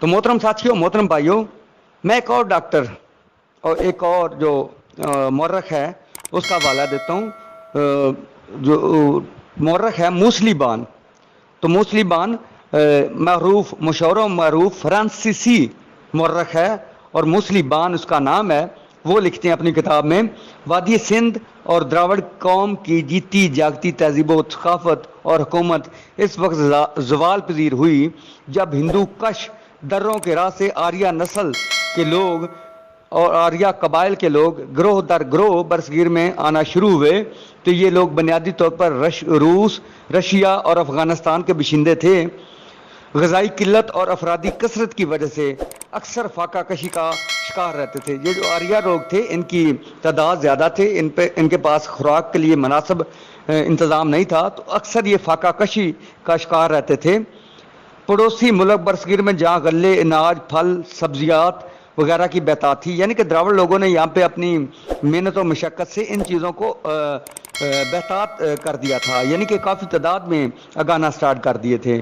تو محترم ساتھیوں، محترم بھائیوں، میں ایک اور ڈاکٹر اور ایک اور جو مورخ ہے اس کا حوالہ دیتا ہوں۔ جو مورخ ہے موسلی بان، تو موسلی بان معروف مشہور و معروف فرانسیسی مورخ ہے، اور موسلی بان اس کا نام ہے۔ وہ لکھتے ہیں اپنی کتاب میں، وادی سندھ اور دراوڑ قوم کی جیتی جاگتی تہذیب و ثقافت اور حکومت اس وقت زوال پذیر ہوئی جب ہندو کش دروں کے راہ سے آریہ نسل کے لوگ اور آریہ قبائل کے لوگ گروہ در گروہ برصغیر میں آنا شروع ہوئے۔ تو یہ لوگ بنیادی طور پر روس، رشیا اور افغانستان کے باشندے تھے۔ غذائی قلت اور افرادی کثرت کی وجہ سے اکثر فاقہ کشی کا شکار رہتے تھے۔ یہ جو آریہ لوگ تھے ان کی تعداد زیادہ تھے، ان کے پاس خوراک کے لیے مناسب انتظام نہیں تھا، تو اکثر یہ فاقہ کشی کا شکار رہتے تھے۔ پڑوسی ملک برصغیر میں جہاں غلے، اناج، پھل، سبزیات وغیرہ کی بہتات تھی، یعنی کہ دراوڑ لوگوں نے یہاں پہ اپنی محنت و مشقت سے ان چیزوں کو بہتات کر دیا تھا، یعنی کہ کافی تعداد میں اگانا سٹارٹ کر دیے تھے۔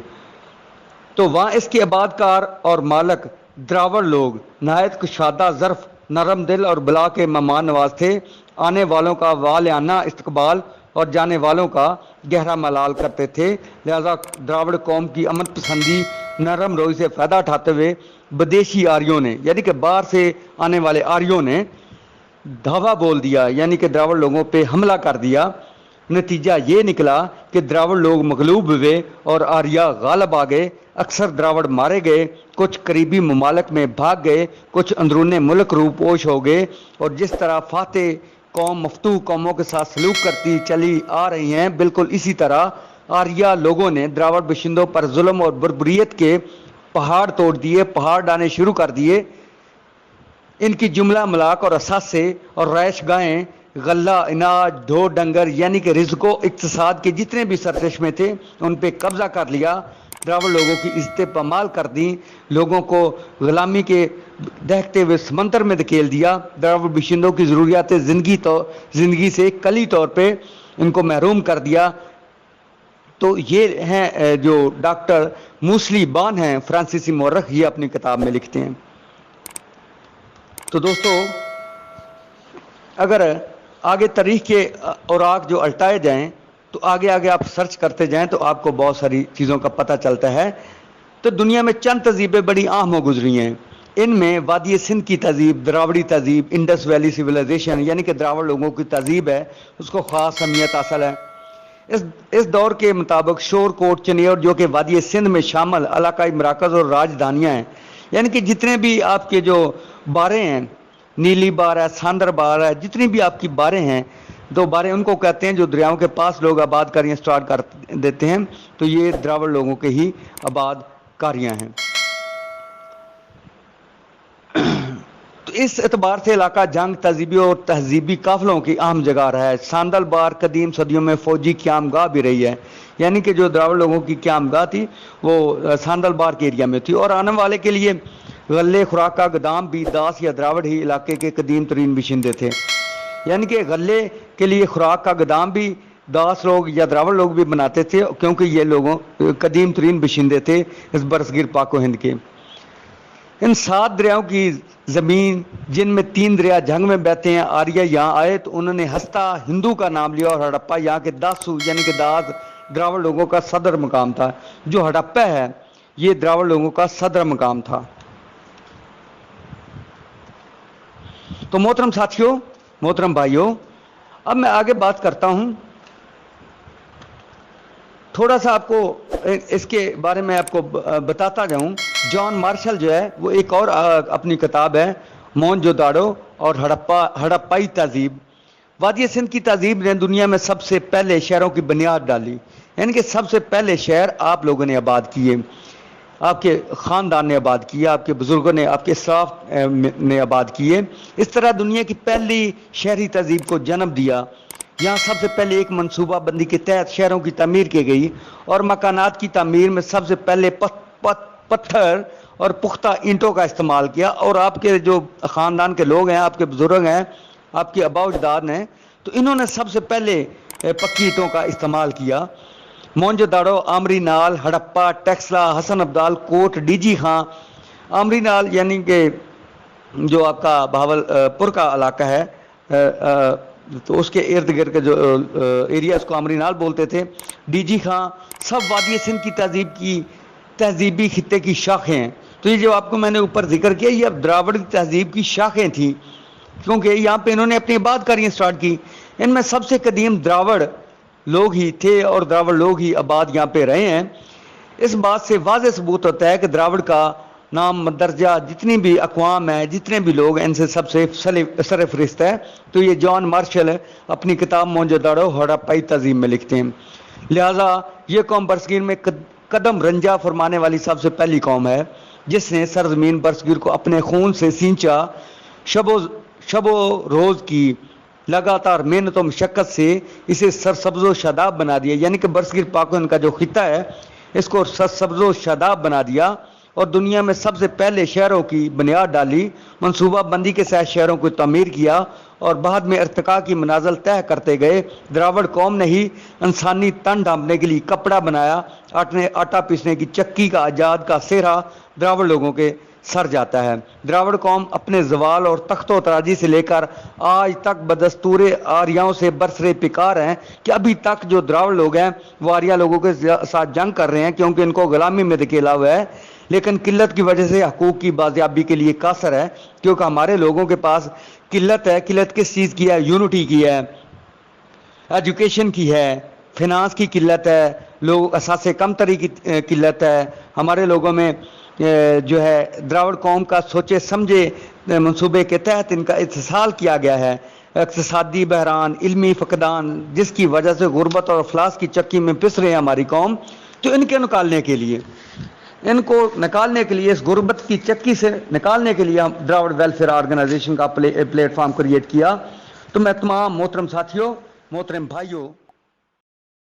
تو وہاں اس کے آباد کار اور مالک دراوڑ لوگ نہایت کشادہ ظرف، نرم دل اور بلا کے مہمان نواز تھے۔ آنے والوں کا والہانہ استقبال اور جانے والوں کا گہرا ملال کرتے تھے۔ لہذا دراوڑ قوم کی امن پسندی، نرم روی سے فائدہ اٹھاتے ہوئے بدیشی آریوں نے، یعنی کہ باہر سے آنے والے آریوں نے دھاوا بول دیا، یعنی کہ دراوڑ لوگوں پہ حملہ کر دیا۔ نتیجہ یہ نکلا کہ دراوڑ لوگ مغلوب ہوئے اور آریہ غالب آ گئے۔ اکثر دراوڑ مارے گئے، کچھ قریبی ممالک میں بھاگ گئے، کچھ اندرون ملک روپوش ہو گئے، اور جس طرح فاتح قوم مفتوح قوموں کے ساتھ سلوک کرتی چلی آ رہی ہیں، بالکل اسی طرح آریہ لوگوں نے دراوڑ باشندوں پر ظلم اور بربریت کے پہاڑ توڑ دیے، پہاڑ ڈالنے شروع کر دیے۔ ان کی جملہ ملاق اور اثاثے اور رہائش گاہیں، غلہ، اناج، ڈھو ڈنگر، یعنی کہ رزق و اقتصاد کے جتنے بھی سرچشمے تھے ان پہ قبضہ کر لیا۔ دراوڑ لوگوں کی عزتیں پامال کر دیں، لوگوں کو غلامی کے دہتے ہوئے سمندر میں دھکیل دیا۔ دراوڑ باشندوں کی ضروریات زندگی سے کلی طور پہ ان کو محروم کر دیا۔ تو یہ ہیں جو ڈاکٹر موسلی بان ہیں، فرانسیسی مورخ، یہ اپنی کتاب میں لکھتے ہیں۔ تو دوستو، اگر آگے تاریخ کے اوراق جو الٹائے جائیں تو آگے آگے آپ سرچ کرتے جائیں تو آپ کو بہت ساری چیزوں کا پتہ چلتا ہے۔ تو دنیا میں چند تہذیبیں بڑی اہم ہو گزری ہیں۔ ان میں وادی سندھ کی تہذیب، دراوڑی تہذیب، انڈس ویلی سویلائزیشن، یعنی کہ دراوڑ لوگوں کی تہذیب ہے، اس کو خاص اہمیت حاصل ہے۔ اس دور کے مطابق شور کوٹ چنیور، جو کہ وادی سندھ میں شامل علاقائی مراکز اور راجدھانیاں ہیں، یعنی کہ جتنے بھی آپ کے جو بارے ہیں، نیلی بار ہے، ساندر بار ہے، جتنی بھی آپ کی باریں ہیں، دو باریں ان کو کہتے ہیں جو دریاؤں کے پاس لوگ آباد کاریاں سٹارٹ کر دیتے ہیں، تو یہ دراوڑ لوگوں کے ہی آباد کاریاں ہیں۔ تو اس اعتبار سے علاقہ جنگ، تہذیبی اور تہذیبی قافلوں کی اہم جگہ رہا ہے۔ ساندل بار قدیم صدیوں میں فوجی قیام گاہ بھی رہی ہے، یعنی کہ جو دراوڑ لوگوں کی قیام گاہ تھی وہ ساندل بار کے ایریا میں تھی، اور آنے والے کے لیے غلے خوراک کا گودام بھی داس یا دراوڑ ہی علاقے کے قدیم ترین باشندے تھے۔ یعنی کہ غلے کے لیے خوراک کا گودام بھی داس لوگ یا دراوڑ لوگ بھی بناتے تھے، کیونکہ یہ لوگوں قدیم ترین باشندے تھے اس برصغیر پاک و ہند کے۔ ان 7 دریاؤں کی زمین، جن میں 3 دریا جھنگ میں بہتے ہیں، آریہ یہاں آئے تو انہوں نے ہستا ہندو کا نام لیا، اور ہڑپا یہاں کے داسو یعنی کہ داس دراوڑ لوگوں کا صدر مقام تھا۔ جو ہڑپا ہے یہ دراوڑ لوگوں کا صدر مقام تھا۔ تو محترم ساتھیوں، محترم بھائیوں، اب میں آگے بات کرتا ہوں، تھوڑا سا آپ کو اس کے بارے میں آپ کو بتاتا جاؤں۔ جان مارشل جو ہے وہ ایک اور اپنی کتاب ہے مونجو داڑو اور ہڑپائی تہذیب۔ وادی سندھ کی تہذیب نے دنیا میں سب سے پہلے شہروں کی بنیاد ڈالی، یعنی کہ سب سے پہلے شہر آپ لوگوں نے آباد کیے، آپ کے خاندان نے آباد کیا، آپ کے بزرگوں نے، آپ کے اسلاف نے آباد کیے۔ اس طرح دنیا کی پہلی شہری تہذیب کو جنم دیا۔ یہاں سب سے پہلے ایک منصوبہ بندی کے تحت شہروں کی تعمیر کی گئی، اور مکانات کی تعمیر میں سب سے پہلے پتھر اور پختہ اینٹوں کا استعمال کیا۔ اور آپ کے جو خاندان کے لوگ ہیں، آپ کے بزرگ ہیں، آپ کے آباء و اجداد ہیں، تو انہوں نے سب سے پہلے پکی اینٹوں کا استعمال کیا۔ مونجو داڑو، آمری نال، ہڑپا، ٹیکسلا، حسن ابدال، کوٹ، ڈی جی خان، آمری نال یعنی کہ جو آپ کا بہاول پور کا علاقہ ہے تو اس کے ارد گرد کے جو ایریا اس کو آمری نال بولتے تھے. ڈی جی خان سب وادی سندھ کی تہذیب کی تہذیبی خطے کی شاخیں ہیں. تو یہ جو آپ کو میں نے اوپر ذکر کیا یہ اب دراوڑ کی تہذیب کی شاخیں تھیں کیونکہ یہاں پہ انہوں نے اپنی آباد کاریاں سٹارٹ کی. ان میں سب سے قدیم دراوڑ لوگ ہی تھے اور دراوڑ لوگ ہی آباد یہاں پہ رہے ہیں. اس بات سے واضح ثبوت ہوتا ہے کہ دراوڑ کا نام مندرجہ جتنی بھی اقوام ہیں جتنے بھی لوگ ہیں ان سے سب سے سرفہرست ہے. تو یہ جان مارشل اپنی کتاب موہنجو-داڑو ہڑپائی تہذیب میں لکھتے ہیں. لہٰذا یہ قوم برصغیر میں قدم رنجہ فرمانے والی سب سے پہلی قوم ہے جس نے سرزمین برصغیر کو اپنے خون سے سینچا. شب و روز کی لگاتار محنت و مشقت سے اسے سرسبز و شاداب بنا دیا. یعنی کہ برصغیر پاک کا جو خطہ ہے اس کو سرسبز و شاداب بنا دیا اور دنیا میں سب سے پہلے شہروں کی بنیاد ڈالی. منصوبہ بندی کے ساتھ شہروں کو تعمیر کیا اور بعد میں ارتقاء کی منازل طے کرتے گئے. دراوڑ قوم نے ہی انسانی تن ڈھانپنے کے لیے کپڑا بنایا. آٹا پیسنے کی چکی کا ایجاد کا سہرا دراوڑ لوگوں کے سر جاتا ہے. دراوڑ قوم اپنے زوال اور تخت و تراجی سے لے کر آج تک بدستور آریاؤں سے برسر پیکار ہیں کہ ابھی تک جو دراوڑ لوگ ہیں وہ آریہ لوگوں کے ساتھ جنگ کر رہے ہیں کیونکہ ان کو غلامی میں دھکیلا ہوا ہے. لیکن قلت کی وجہ سے حقوق کی بازیابی کے لیے قاصر ہے کیونکہ ہمارے لوگوں کے پاس قلت ہے. قلت کس چیز کی ہے؟ یونٹی کی ہے, ایجوکیشن کی ہے, فنانس کی قلت ہے, لوگ اثاثے کم تری کی قلت ہے. ہمارے لوگوں میں جو ہے دراوڑ قوم کا سوچے سمجھے منصوبے کے تحت ان کا اتصال کیا گیا ہے. اقتصادی بحران, علمی فقدان جس کی وجہ سے غربت اور افلاس کی چکی میں پس رہے ہیں ہماری قوم. تو ان کو نکالنے کے لیے اس غربت کی چکی سے نکالنے کے لیے ہم دراوڑ ویلفیئر آرگنائزیشن کا پلیٹ فارم کریٹ کیا. تو میں تمام محترم ساتھیوں, محترم بھائیوں